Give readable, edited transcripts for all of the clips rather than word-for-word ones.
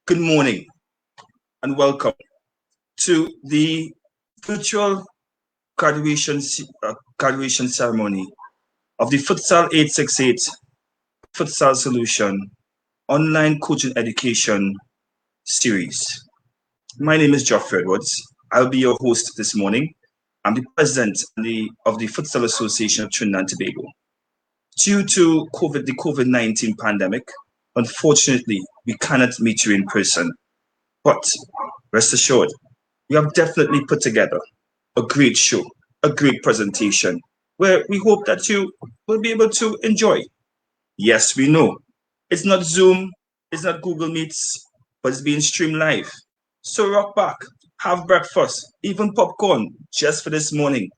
Good morning and welcome to the virtual graduation ceremony of the Futsal868 Futsal Solution online coaching education series. My name is Geoffrey Edwards. I'll be your host this morning. I'm the president of the Futsal Association of Trinidad and Tobago. Due to the COVID-19 pandemic, unfortunately, we cannot meet you in person. But rest assured, we have definitely put together a great show, a great presentation, where we hope that you will be able to enjoy. Yes, we know it's not Zoom, it's not Google Meets, but it's being streamed live. So rock back, have breakfast, even popcorn, just for this morning,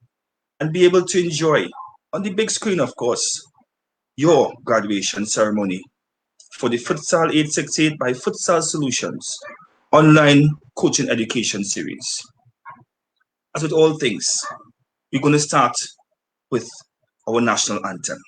and be able to enjoy, on the big screen, of course, your graduation ceremony for the Futsal868 by Futsal Solutions online coaching education series. As with all things, we're going to start with our national anthem.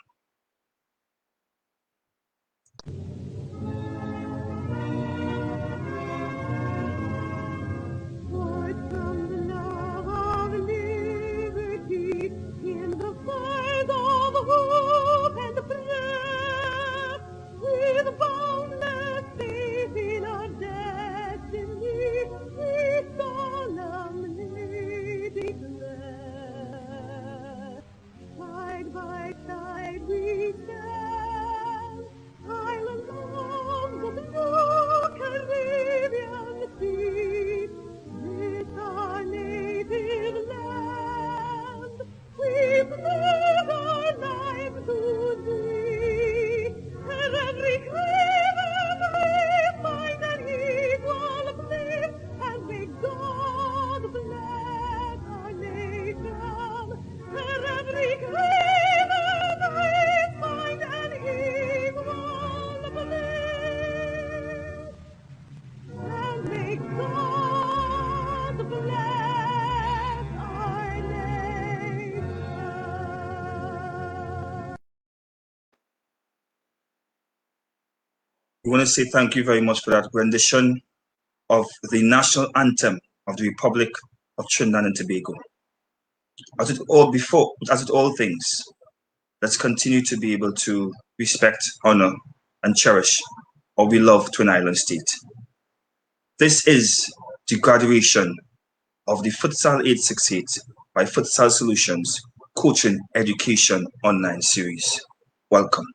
We want to say thank you very much for that rendition of the national anthem of the Republic of Trinidad and Tobago. As with all things, let's continue to be able to respect, honor, and cherish our beloved Twin Island state. This is the graduation of the Futsal868 by Futsal Solutions Coaching Education Online Series. Welcome.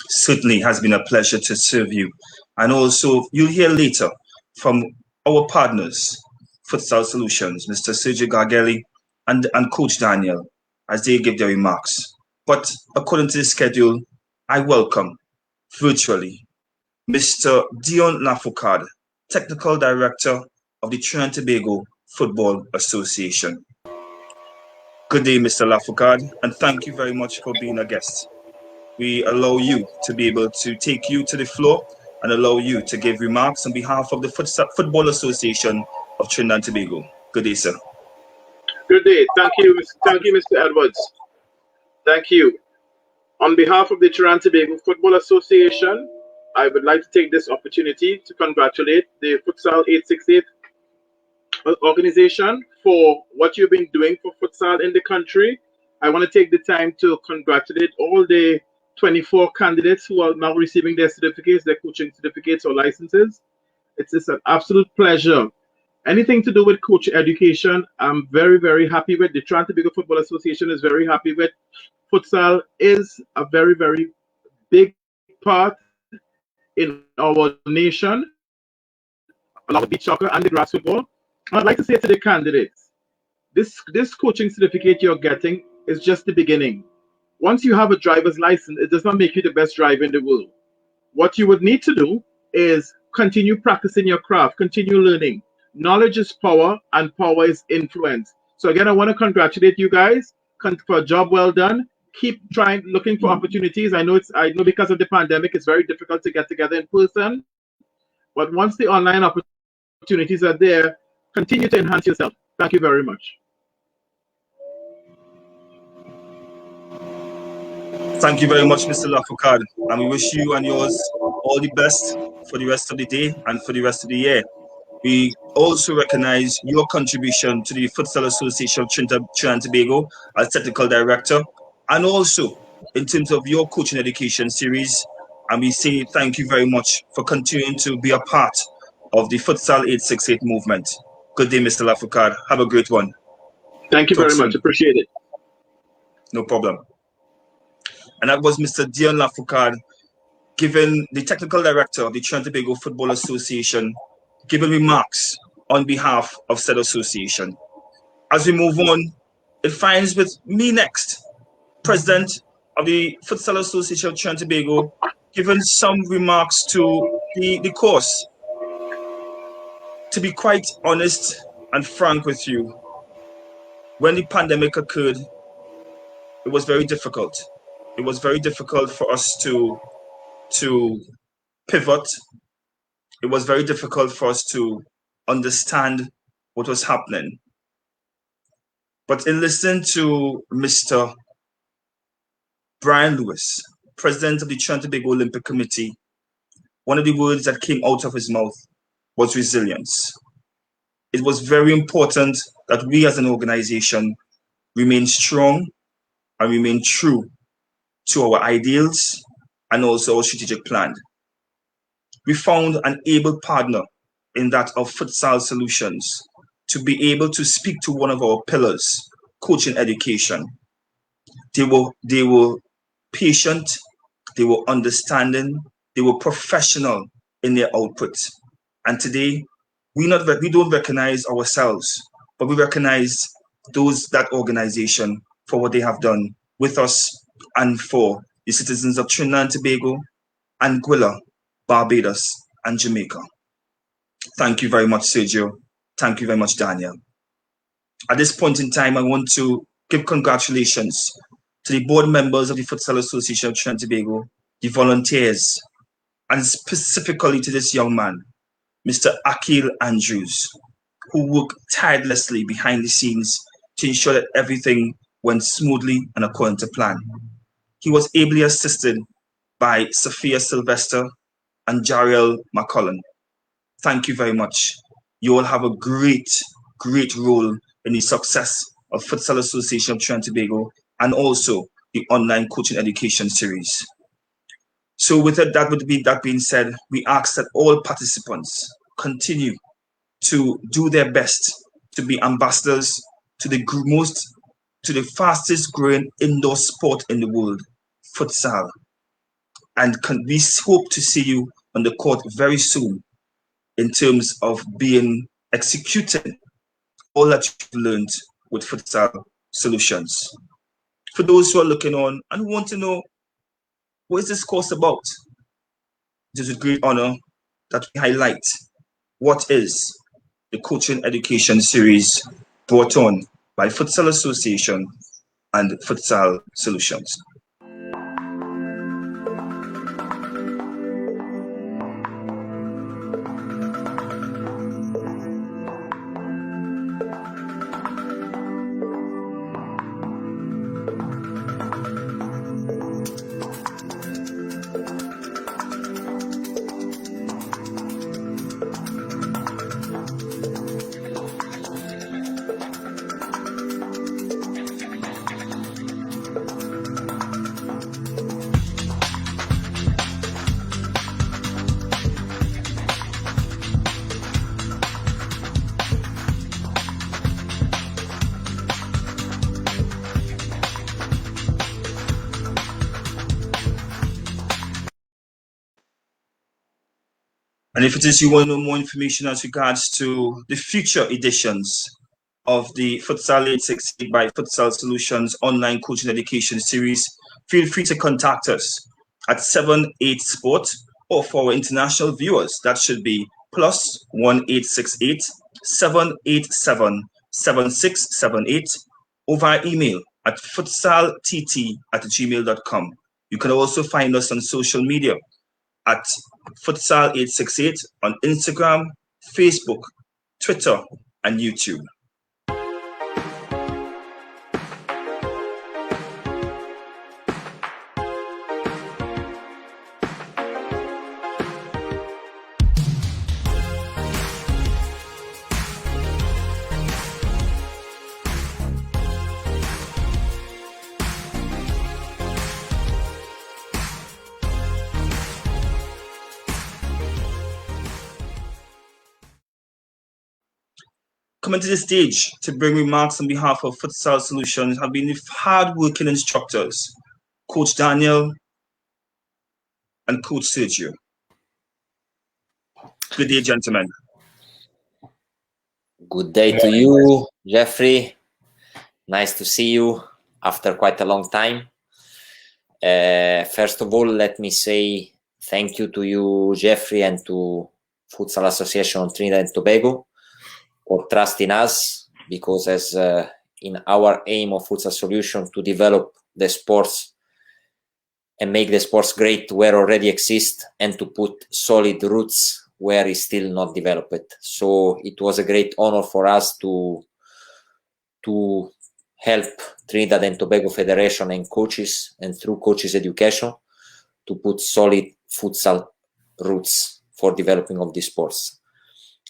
Certainly has been a pleasure to serve you. And also, you'll hear later from our partners, Futsal Solutions, Mr. Sergio Gargelli and Coach Daniel, as they give their remarks. But according to the schedule, I welcome virtually Mr. Dion Foucade, Technical Director of the Trinidad and Tobago Football Association. Good day, Mr. Foucade, and thank you very much for being a guest. We allow you to be able to take you to the floor and allow you to give remarks on behalf of the Football Association of Trinidad and Tobago. Good day, sir. Good day. Thank you, Mr. Edwards. Thank you. On behalf of the Trinidad and Tobago Football Association, I would like to take this opportunity to congratulate the Futsal868 organization for what you've been doing for futsal in the country I want to take the time to congratulate all the 24 candidates who are now receiving their certificates, their coaching certificates or licenses. It's an absolute pleasure. Anything to do with coach education, I'm very, very happy with. The Trinidad Tobago Football Association is very happy with. Futsal is a very, very big part in our nation, along with beach soccer and the grass football. I'd like to say to the candidates, this coaching certificate you're getting is just the beginning. Once you have a driver's license, it does not make you the best driver in the world. What you would need to do is continue practicing your craft, continue learning. Knowledge is power, and power is influence. So again, I want to congratulate you guys for a job well done. Keep trying, looking for opportunities. I know because of the pandemic, it's very difficult to get together in person. But once the online opportunities are there, continue to enhance yourself. Thank you very much. Thank you very much, Mr. Foucade, and we wish you and yours all the best for the rest of the day and for the rest of the year. We also recognize your contribution to the Futsal Association of Trinidad and Tobago as Technical Director, and also in terms of your coaching education series. And we say thank you very much for continuing to be a part of the Futsal 868 movement. Good day, Mr. Foucade. Have a great one. Thank you very much. Appreciate it. No problem. And that was Mr. Dion Foucade, given the Technical Director of the Trinidad and Tobago Football Association, giving remarks on behalf of said association. As we move on, it finds with me next, President of the Futsal Association of Trinidad and Tobago, giving some remarks to the course. To be quite honest and frank with you, when the pandemic occurred, it was very difficult. It was very difficult for us to pivot. It was very difficult for us to understand what was happening. But in listening to Mr. Brian Lewis, President of the Trinidad and Tobago Olympic Committee, one of the words that came out of his mouth was resilience. It was very important that we as an organization remain strong and remain true to our ideals and also our strategic plan. We found an able partner in that of Futsal Solutions to be able to speak to one of our pillars, coaching education. They were patient, they were understanding, they were professional in their output. And today, we don't recognize ourselves, but we recognize that organization for what they have done with us and for the citizens of Trinidad and Tobago, Anguilla, Barbados, and Jamaica. Thank you very much, Sergio. Thank you very much, Daniel. At this point in time, I want to give congratulations to the board members of the Futsal Association of Trinidad and Tobago, the volunteers, and specifically to this young man, Mr. Akil Andrews, who worked tirelessly behind the scenes to ensure that everything went smoothly and according to plan. He was ably assisted by Sophia Sylvester and Jariel McCullen. Thank you very much. You all have a great, great role in the success of Futsal Association of Trinidad and Tobago and also the online coaching education series. So with that being said, we ask that all participants continue to do their best to be ambassadors to the fastest growing indoor sport in the world, futsal. And we hope to see you on the court very soon in terms of executing all that you've learned with Futsal Solutions. For those who are looking on and who want to know, what is this course about? It is with great honor that we highlight what is the coaching education series brought on by Futsal Association and Futsal Solutions. And if it is you want to know more information as regards to the future editions of the Futsal 868 by Futsal Solutions online coaching education series, feel free to contact us at 78 Sport, or for our international viewers, that should be +1868 787 7678, or via email at futsaltt@gmail.com. You can also find us on social media at Futsal868 on Instagram, Facebook, Twitter, and YouTube. Coming to the stage to bring remarks on behalf of Futsal Solutions have been the hard-working instructors, Coach Daniel and Coach Sergio. Good day, gentlemen. Good day to you, Jeffrey. Nice to see you after quite a long time. First of all, let me say thank you to you, Jeffrey, and to Futsal Association of Trinidad and Tobago for trusting us, because as in our aim of Futsal Solution to develop the sports and make the sports great where already exist, and to put solid roots where is still not developed. So it was a great honor for us to help Trinidad and Tobago Federation and coaches, and through coaches education, to put solid futsal roots for developing of these sports.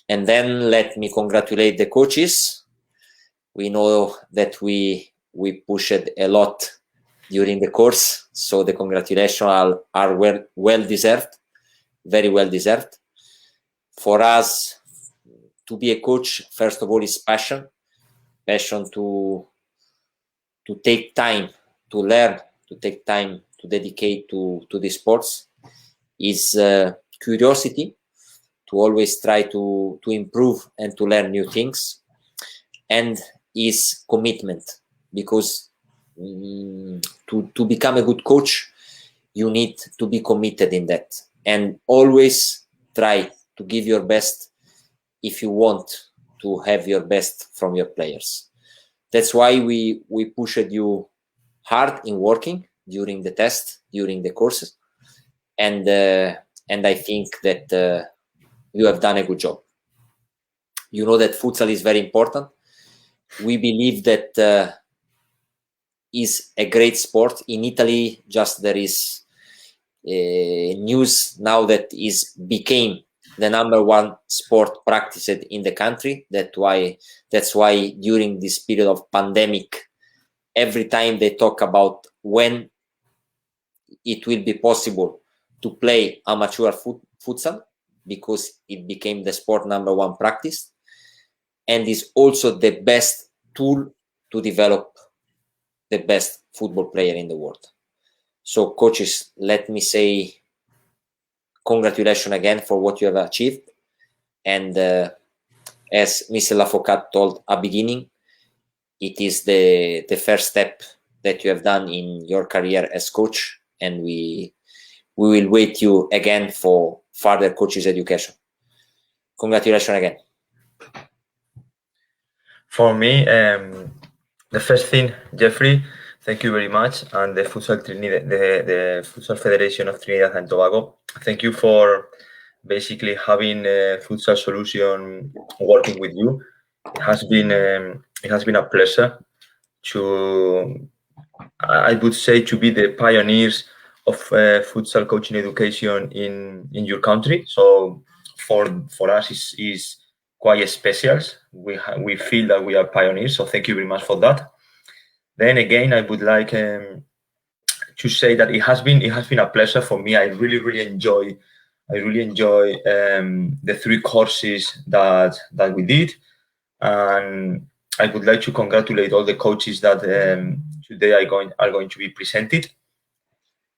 And then let me congratulate the coaches. We know that we pushed a lot during the course, so the congratulations are well deserved, very well deserved. For us, to be a coach, first of all, is passion to take time to learn, to take time to dedicate to the sports, is curiosity, to always try to improve and to learn new things, and is commitment, because to become a good coach, you need to be committed in that, and always try to give your best if you want to have your best from your players. That's why we pushed you hard in working during the test, during the courses, and I think that you have done a good job. You know that futsal is very important. We believe that is a great sport. In Italy, just there is news now that is became the #1 sport practiced in the country. That's why during this period of pandemic, every time they talk about when it will be possible to play amateur futsal, because it became the sport #1 practice, and is also the best tool to develop the best football player in the world. So coaches, let me say congratulations again for what you have achieved. And as Mr. Foucade told at the beginning, it is the first step that you have done in your career as coach, and we will wait you again for further coaches education. Congratulations again. For me, the first thing, Jeffrey, thank you very much, and the Futsal Trinidad, the Futsal Federation of Trinidad and Tobago. Thank you for basically having a Futsal Solution working with you. It has been a pleasure to, I would say, to be the pioneers of futsal coaching education in your country. So for us is quite special. We feel that we are pioneers. So thank you very much for that. Then again, I would like to say that it has been a pleasure for me. I really enjoy the 3 courses that we did, and I would like to congratulate all the coaches that today are going to be presented.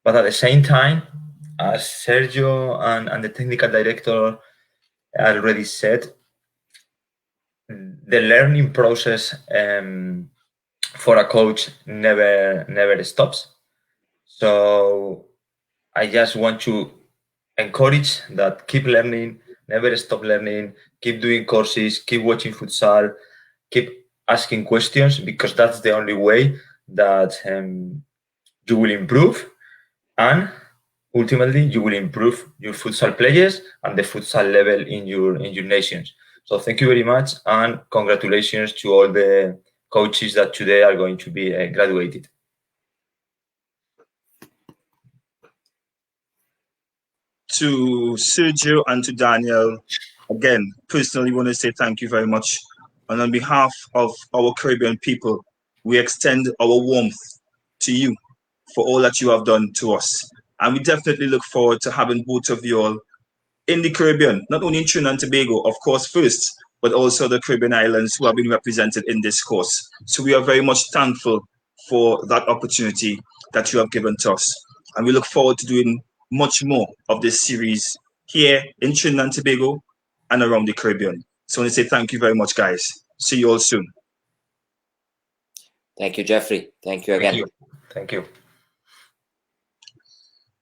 But at the same time, as Sergio and the technical director already said, the learning process for a coach never stops. So I just want to encourage that keep learning, never stop learning, keep doing courses, keep watching futsal, keep asking questions, because that's the only way that you will improve, and ultimately you will improve your futsal players and the futsal level in your nations. So thank you very much, and congratulations to all the coaches that today are going to be graduated. To Sergio and to Daniel, again, personally want to say thank you very much. And on behalf of our Caribbean people, we extend our warmth to you for all that you have done to us. And we definitely look forward to having both of you all in the Caribbean, not only in Trinidad and Tobago, of course, first, but also the Caribbean islands who have been represented in this course. So we are very much thankful for that opportunity that you have given to us. And we look forward to doing much more of this series here in Trinidad and Tobago and around the Caribbean. So I want to say thank you very much, guys. See you all soon. Thank you, Jeffrey. Thank you again. Thank you.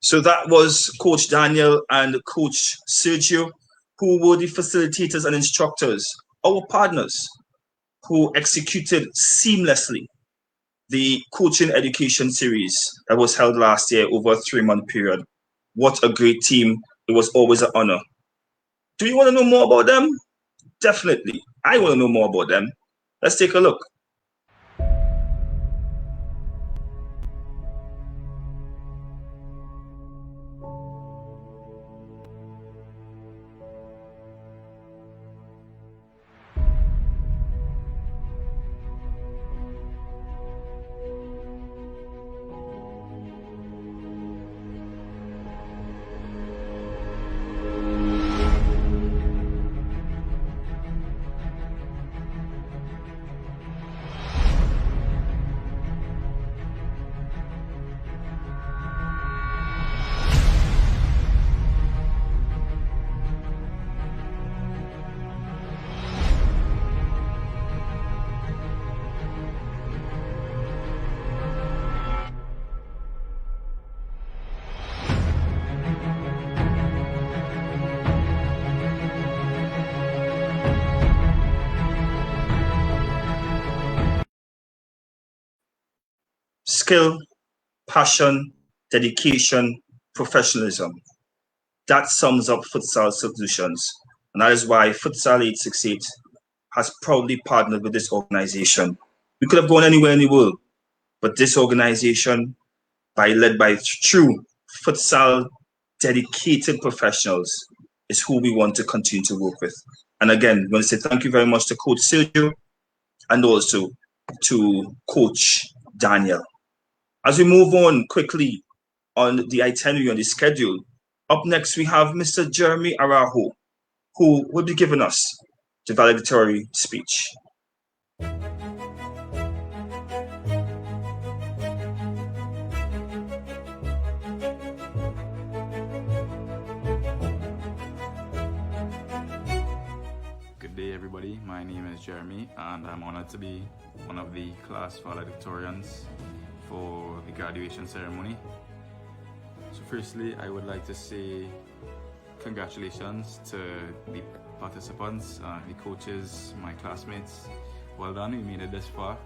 So that was Coach Daniel and Coach Sergio, who were the facilitators and instructors, our partners, who executed seamlessly the coaching education series that was held last year over a 3-month period. What a great team. It was always an honor. Do you want to know more about them? Definitely. I want to know more about them. Let's take a look. Skill, passion, dedication, professionalism. That sums up Futsal Solutions. And that is why Futsal868 has proudly partnered with this organization. We could have gone anywhere in the world, but this organization, led by true futsal dedicated professionals, is who we want to continue to work with. And again, I want to say thank you very much to Coach Sergio and also to Coach Daniel. As we move on quickly on the itinerary, on the schedule, up next we have Mr. Jeremy Araujo, who will be giving us the valedictory speech. Good day, everybody. My name is Jeremy, and I'm honored to be one of the class valedictorians for the graduation ceremony. So firstly, I would like to say congratulations to the participants, the coaches, my classmates. Well done, we made it this far.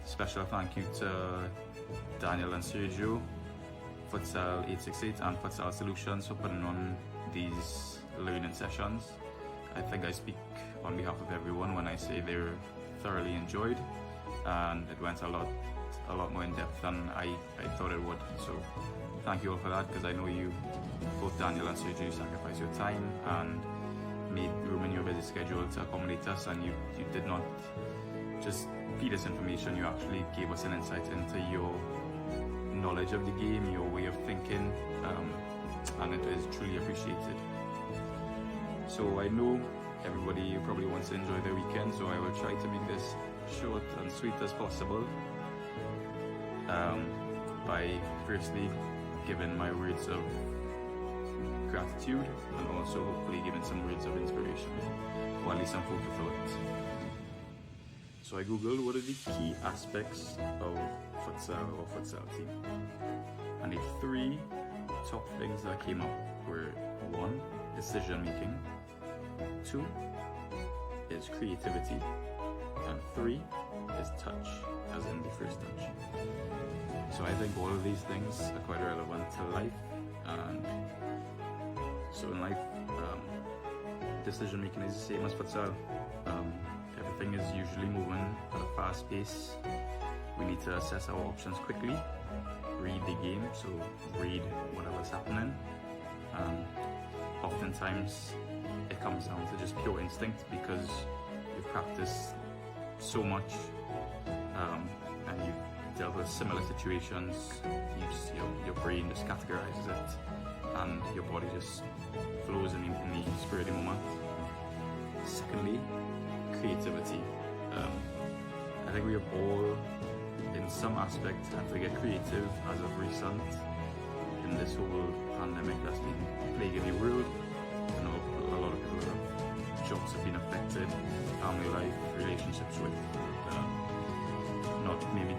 Special thank you to Daniel and Sergio, Futsal868 and Futsal Solutions for putting on these learning sessions. I think I speak on behalf of everyone when I say they're thoroughly enjoyed, and it went a lot more in depth than I thought it would. So thank you all for that, because I know you, both Daniel and Sergio, sacrificed your time and made room in your busy schedule to accommodate us, and you did not just feed us information, you actually gave us an insight into your knowledge of the game, your way of thinking, and it is truly appreciated. So I know everybody probably wants to enjoy their weekend, so I will try to make this short and sweet as possible, by firstly giving my words of gratitude and also hopefully giving some words of inspiration, or at least some food for thought. So I googled what are the key aspects of futsal or futsal team, and the 3 top things that came up were 1, decision making, 2 is creativity, and 3 is touch, as in the first touch. So I think all of these things are quite relevant to life. And so in life, decision making is the same as futsal. Everything is usually moving at a fast pace. We need to assess our options quickly, read the game, so read whatever's happening. Oftentimes it comes down to just pure instinct because you've practiced so much and you've dealt with similar situations. Your brain just categorizes it and your body just flows in the spur of the moment. Secondly, creativity. I think we have all in some aspect had to get creative as of recent in this whole pandemic that's been plaguing the world. I know a lot of people have jobs have been affected, family life, relationships with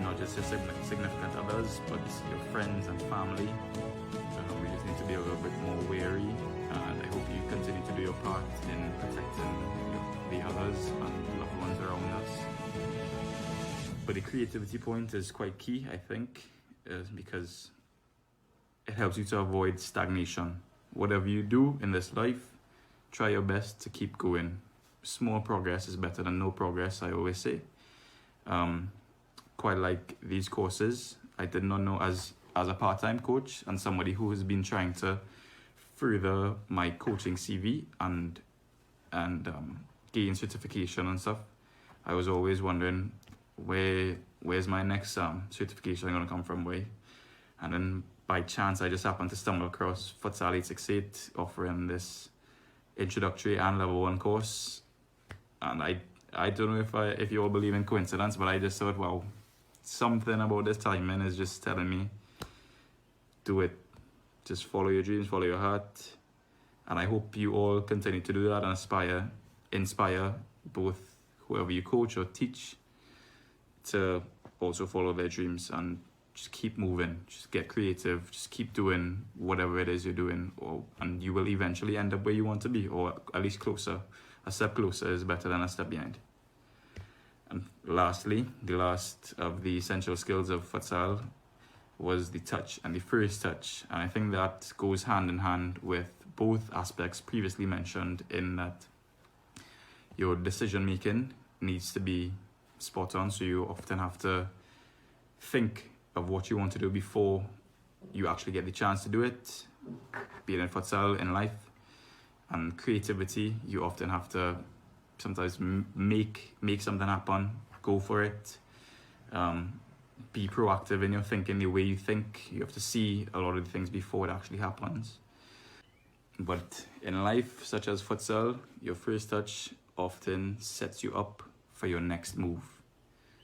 not just your significant others, but your friends and family. We just need to be a little bit more wary, and I hope you continue to do your part in protecting the others and loved ones around us. But the creativity point is quite key, I think, because it helps you to avoid stagnation. Whatever you do in this life, try your best to keep going. Small progress is better than no progress, I always say. Quite like these courses, I did not know as a part-time coach and somebody who has been trying to further my coaching CV and gain certification and stuff. I was always wondering where's my next certification going to come from, and then by chance I just happened to stumble across Futsal868 offering this introductory and level 1 course, and I don't know if you all believe in coincidence, but I just thought, wow, something about this timing is just telling me, do it. Just follow your dreams, follow your heart. And I hope you all continue to do that and inspire both whoever you coach or teach to also follow their dreams and just keep moving, just get creative, just keep doing whatever it is you're doing, and you will eventually end up where you want to be, or at least closer. A step closer is better than a step behind. And lastly, the last of the essential skills of futsal was the touch and the first touch. And I think that goes hand in hand with both aspects previously mentioned, in that your decision making needs to be spot on. So you often have to think of what you want to do before you actually get the chance to do it, be it in futsal, in life. And creativity, you often have to sometimes make something happen, go for it, be proactive in your thinking, the way you think. You have to see a lot of the things before it actually happens. But in life, such as futsal, your first touch often sets you up for your next move.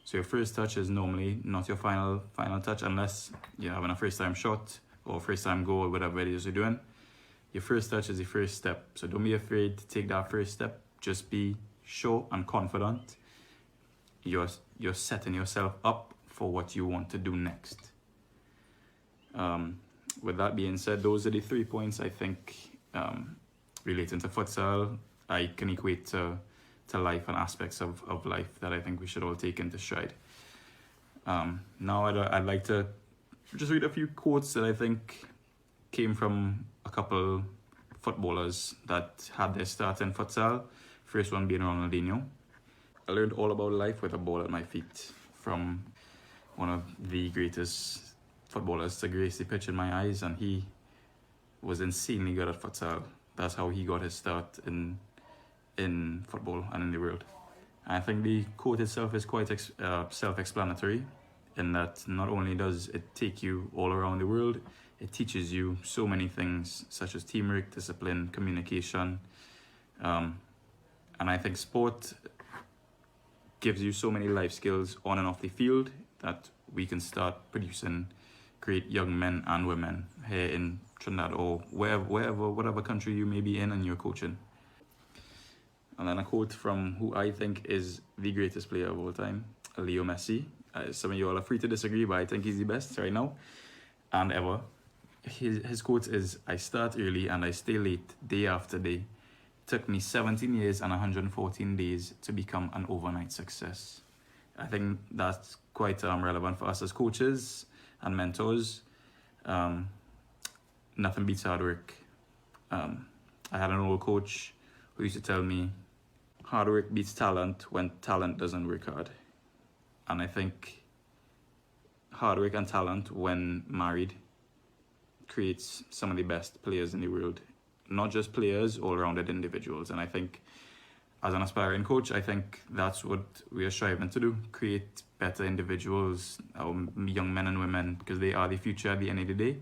So your first touch is normally not your final touch, unless you're having a first time shot or first time goal, whatever it is you're doing. Your first touch is the first step. So don't be afraid to take that first step. Just be sure and confident you're setting yourself up for what you want to do next. With that being said, those are the 3 points I think relating to futsal I can equate to life and aspects of life that I think we should all take into stride. Now I'd like to just read a few quotes that I think came from a couple footballers that had their start in futsal. First one being Ronaldinho. I learned all about life with a ball at my feet from one of the greatest footballers to grace the pitch in my eyes, and he was insanely good at futsal. That's how he got his start in football and in the world. I think the quote itself is quite self-explanatory, in that not only does it take you all around the world, it teaches you so many things such as teamwork, discipline, communication, and I think sport gives you so many life skills on and off the field that we can start producing great young men and women here in Trinidad or whatever country you may be in and you're coaching. And then a quote from who I think is the greatest player of all time, Leo Messi. Some of you all are free to disagree, but I think he's the best right now and ever. His quote is, "I start early and I stay late day after day. Took me 17 years and 114 days to become an overnight success." I think that's quite relevant for us as coaches and mentors. Nothing beats hard work. I had an old coach who used to tell me, hard work beats talent when talent doesn't work hard. And I think hard work and talent, when married, creates some of the best players in the world. Not just players, all-rounded individuals. And I think as an aspiring coach, I think that's what we are striving to do, create better individuals, our young men and women, because they are the future at the end of the day.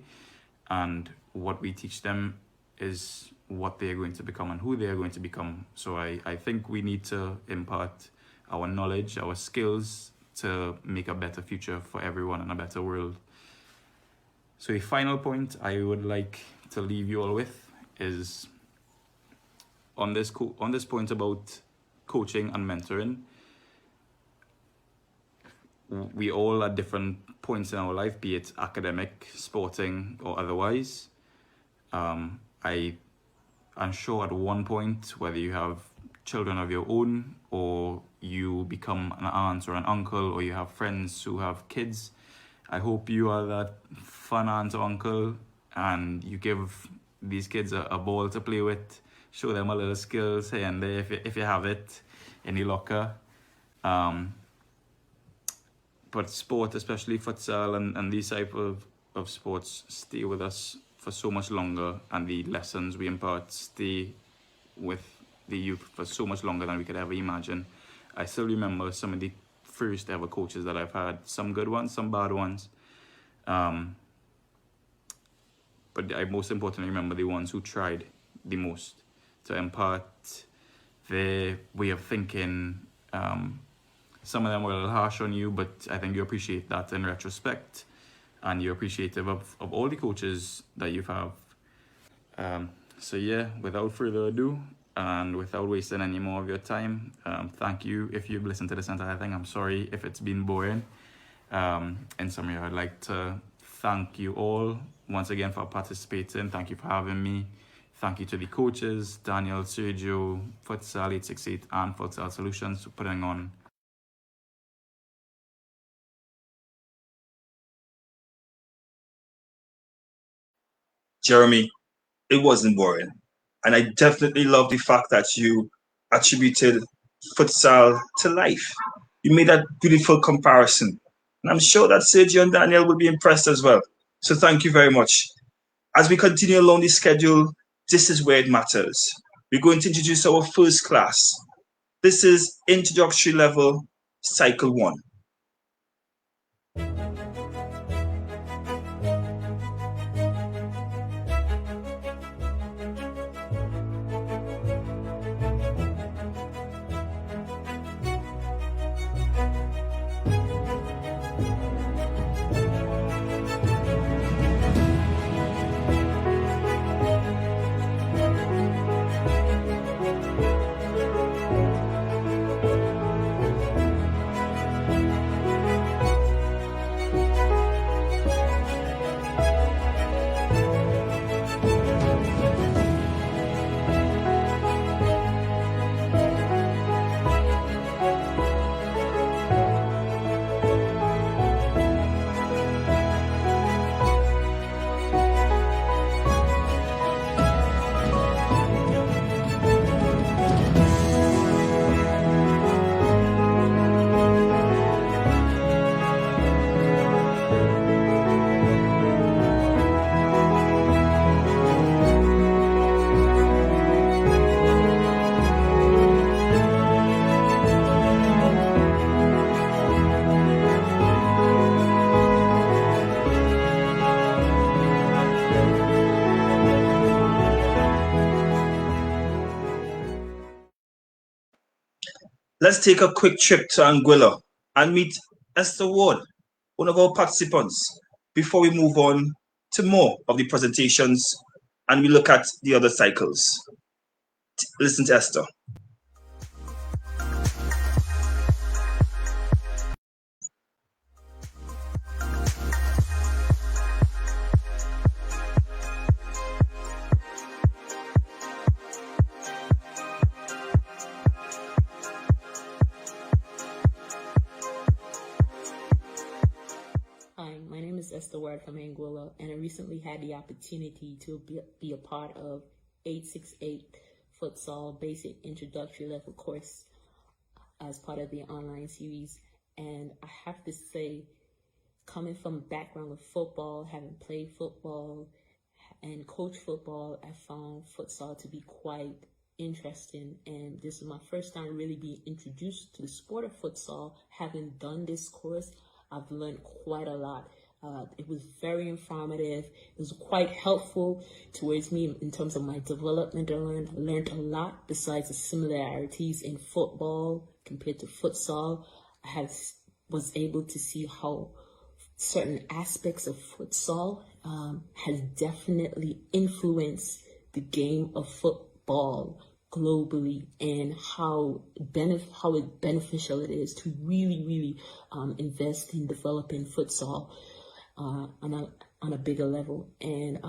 And what we teach them is what they are going to become and who they are going to become. So I think we need to impart our knowledge, our skills to make a better future for everyone and a better world. So the final point I would like to leave you all with is on this point about coaching and mentoring. We all at different points in our life, be it academic, sporting, or otherwise. I'm sure at one point, whether you have children of your own, or you become an aunt or an uncle, or you have friends who have kids, I hope you are that fun aunt or uncle and you give these kids a ball to play with, show them a little skills here and there if you have it in the locker. But sport, especially futsal and these type of sports, stay with us for so much longer, and the lessons we impart stay with the youth for so much longer than we could ever imagine. I still remember some of the first ever coaches that I've had, some good ones, some bad ones. But I most importantly remember the ones who tried the most to impart their way of thinking. Some of them were a little harsh on you, but I think you appreciate that in retrospect, and you're appreciative of all the coaches that you have. So yeah, without further ado, and without wasting any more of your time, thank you if you've listened to this entire thing. I'm sorry if it's been boring. In summary, I'd like to thank you all once again for participating. Thank you for having me. Thank you to the coaches, Daniel, Sergio, Futsal868 and Futsal Solutions for putting on Jeremy, it wasn't boring. And I definitely love the fact that you attributed futsal to life. You made that beautiful comparison. And I'm sure that Sergio and Daniel will be impressed as well. So thank you very much. As we continue along the schedule, this is where it matters. We're going to introduce our first class. This is Introductory Level, Cycle 1. Let's take a quick trip to Anguilla and meet Esther Ward, one of our participants, before we move on to more of the presentations and we look at the other cycles. Listen to Esther. Hi, my name is Esther from Anguilla, and I recently had the opportunity to be a part of 868 Futsal Basic Introductory Level course as part of the online series. And I have to say, coming from a background of football, having played football and coached football, I found futsal to be quite interesting. And this is my first time really being introduced to the sport of futsal. Having done this course, I've learned quite a lot. It was very informative. It was quite helpful towards me in terms of my development. I learned a lot besides the similarities in football compared to futsal. I was able to see how certain aspects of futsal has definitely influenced the game of football globally, and how beneficial it is to really invest in developing futsal on a bigger level. And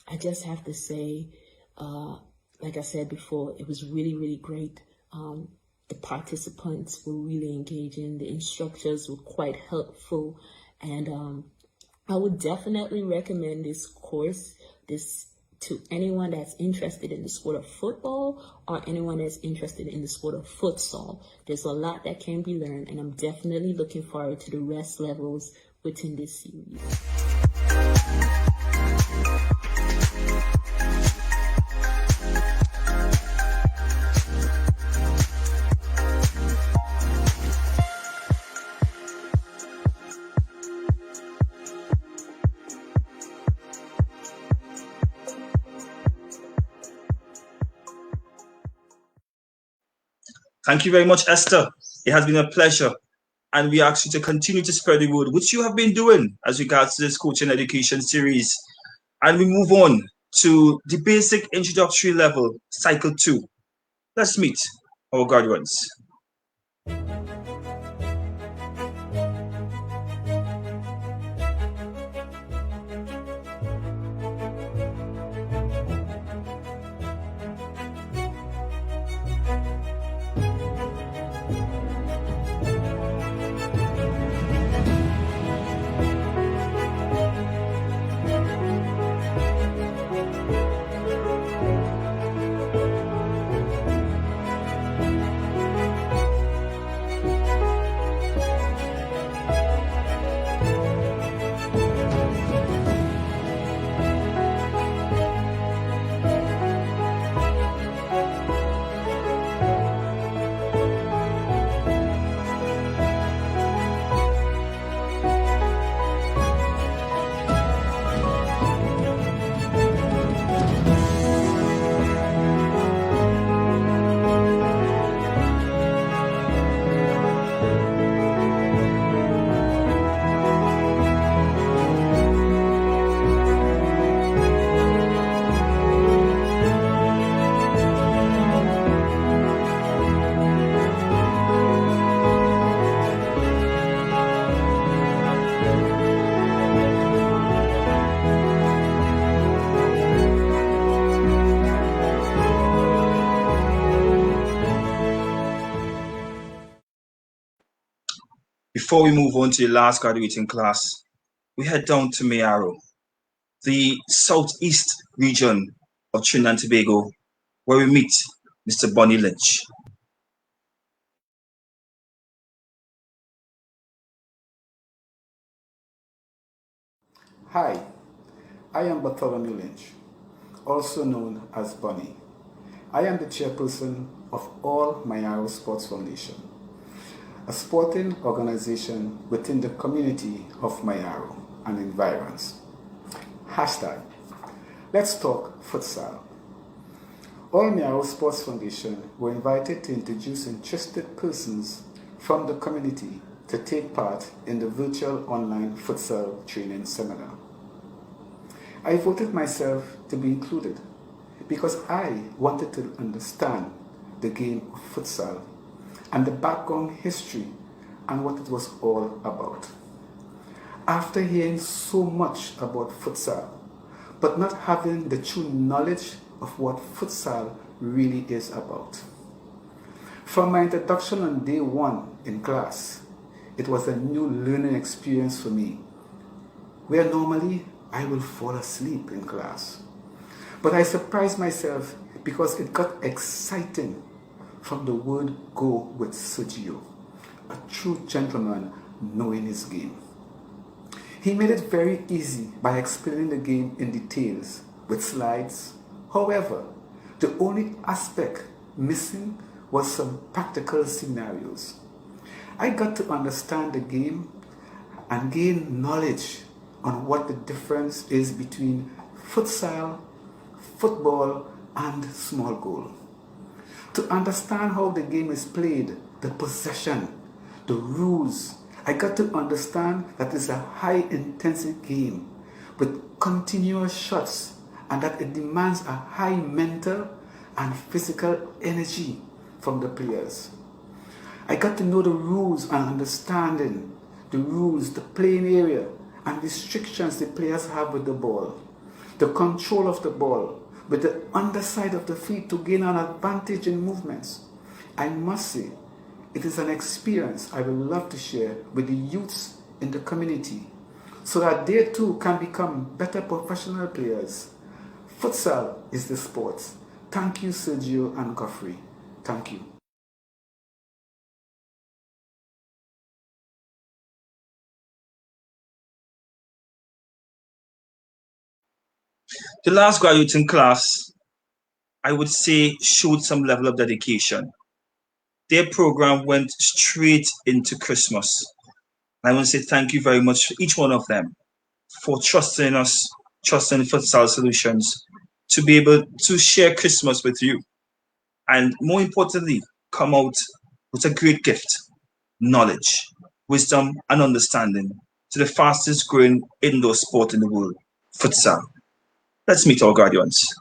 I just have to say, like I said before, it was really great. The participants were really engaging. The instructors were quite helpful, and I would definitely recommend this course to anyone that's interested in the sport of football or anyone that's interested in the sport of futsal. There's a lot that can be learned, and I'm definitely looking forward to the rest levels within this series. Thank you very much, Esther. It has been a pleasure. And we ask you to continue to spread the word, which you have been doing as regards to this coaching education series. And we move on to the basic introductory level, cycle 2. Let's meet our graduates. Before we move on to the last graduating class, we head down to Mayaro, the southeast region of Trinidad and Tobago, where we meet Mr. Bonnie Lynch. Hi, I am Bartholomew Lynch, also known as Bonnie. I am the chairperson of All Mayaro Sports Foundation, a sporting organization within the community of Mayaro and environs. Hashtag, let's talk futsal. All Mayaro Sports Foundation were invited to introduce interested persons from the community to take part in the virtual online futsal training seminar. I voted myself to be included because I wanted to understand the game of futsal and the background history and what it was all about. After hearing so much about futsal, but not having the true knowledge of what futsal really is about. From my introduction on day one in class, it was a new learning experience for me, where normally I will fall asleep in class. But I surprised myself because it got exciting from the word go with Sergio, a true gentleman knowing his game. He made it very easy by explaining the game in details with slides. However, the only aspect missing was some practical scenarios. I got to understand the game and gain knowledge on what the difference is between futsal, football, and small goal. To understand how the game is played, the possession, the rules, I got to understand that it's a high intensity game with continuous shots and that it demands a high mental and physical energy from the players. I got to know the rules and understanding the rules, the playing area, and restrictions the players have with the ball, the control of the ball, with the underside of the feet to gain an advantage in movements. I must say, it is an experience I would love to share with the youths in the community so that they too can become better professional players. Futsal is the sport. Thank you, Sergio and Godfrey. Thank you. The last graduating class, I would say, showed some level of dedication. Their program went straight into Christmas. I want to say thank you very much to each one of them for trusting us, trusting Futsal Solutions to be able to share Christmas with you. And more importantly, come out with a great gift, knowledge, wisdom, and understanding to the fastest growing indoor sport in the world, futsal. Let's meet our graduates.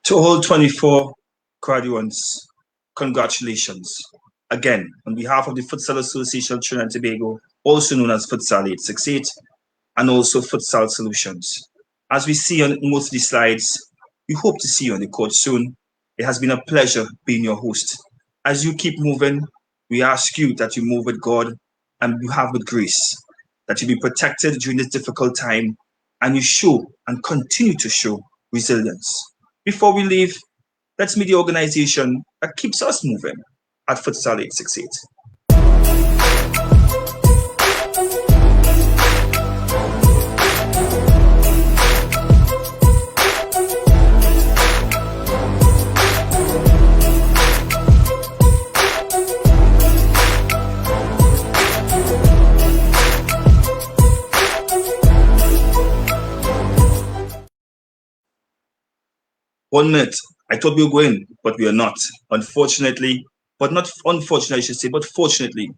To all 24 graduates, congratulations. Again, on behalf of the Futsal Association of Trinidad and Tobago, also known as Futsal868, and also Futsal Solutions. As we see on most of the slides, we hope to see you on the court soon. It has been a pleasure being your host. As you keep moving, we ask you that you move with God and you have with grace, that you be protected during this difficult time, and you show and continue to show resilience. Before we leave, let's meet the organization that keeps us moving at Futsal868. 1 minute. I thought we were going, but we are not. Unfortunately, but not unfortunately, I should say, but fortunately,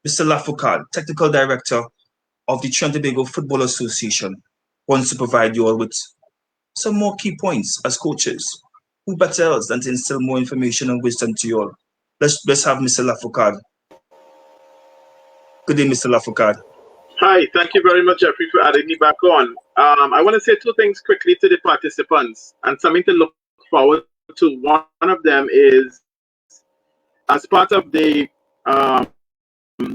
Mr. Foucade, Technical Director of the Trinidad and Tobago Football Association, wants to provide you all with some more key points as coaches. Who better else than to instill more information and wisdom to you all? Let's have Mr. Foucade. Good day, Mr. Foucade. Hi, thank you very much, Jeffrey, for adding me back on. I want to say two things quickly to the participants and something to look forward to. One of them is, as part of the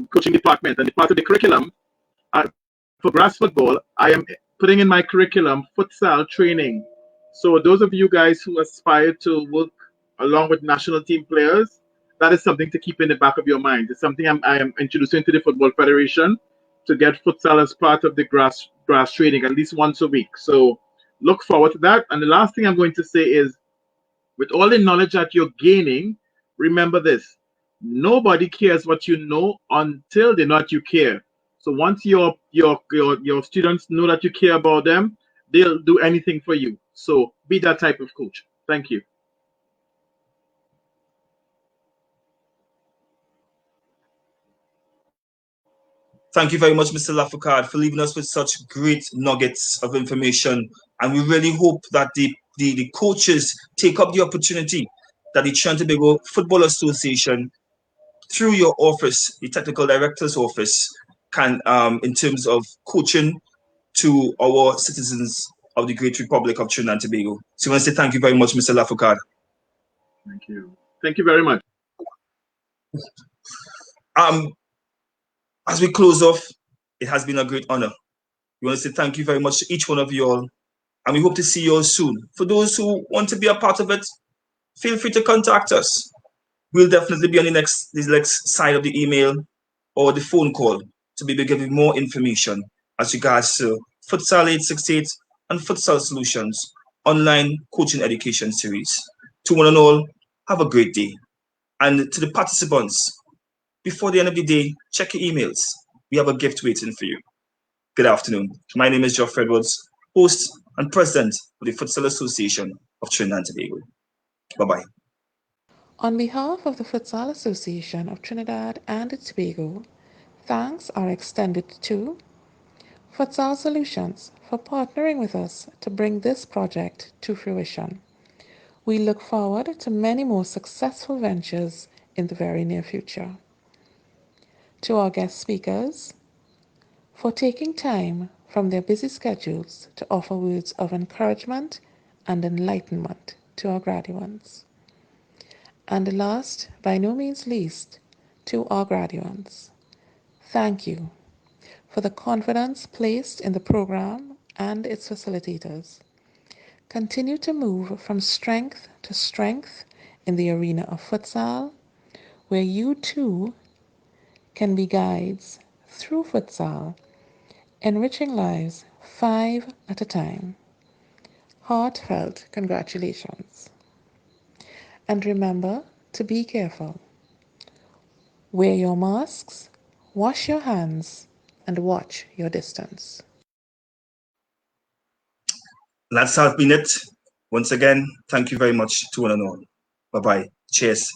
coaching department and part of the curriculum for grass football, I am putting in my curriculum futsal training. So those of you guys who aspire to work along with national team players, that is something to keep in the back of your mind. It's something I am introducing to the Football Federation to get futsal as part of the grass training at least once a week. So look forward to that. And the last thing I'm going to say is, with all the knowledge that you're gaining, remember this: nobody cares what you know until they know that you care. So once your students know that you care about them, they'll do anything for you. So be that type of coach. Thank you. Thank you very much, Mr. Foucade, for leaving us with such great nuggets of information. And we really hope that the coaches take up the opportunity that the Trinidad and Tobago Football Association, through your office, the Technical Director's office, can, in terms of coaching to our citizens of the Great Republic of Trinidad and Tobago. So I want to say thank you very much, Mr. Foucade. Thank you. Thank you very much. As we close off, it has been a great honor. We want to say thank you very much to each one of you all, and we hope to see you all soon. For those who want to be a part of it, feel free to contact us. We'll definitely be on the next side of the email or the phone call to be able to give you more information as regards to Futsal868 and Futsal Solutions online coaching education series. To one and all, have a great day. And to the participants, before the end of the day, check your emails. We have a gift waiting for you. Good afternoon. My name is Geoff Edwards, host and president of the Futsal Association of Trinidad and Tobago. Bye-bye. On behalf of the Futsal Association of Trinidad and Tobago, thanks are extended to Futsal Solutions for partnering with us to bring this project to fruition. We look forward to many more successful ventures in the very near future. To our guest speakers, for taking time from their busy schedules to offer words of encouragement and enlightenment to our graduates. And last, by no means least, to our graduates, thank you for the confidence placed in the program and its facilitators. Continue to move from strength to strength in the arena of futsal, where you too can be guides through futsal, enriching lives 5 at a time. Heartfelt congratulations. And remember to be careful. Wear your masks, wash your hands, and watch your distance. That's been it. Once again, thank you very much to one and all. Bye-bye. Cheers.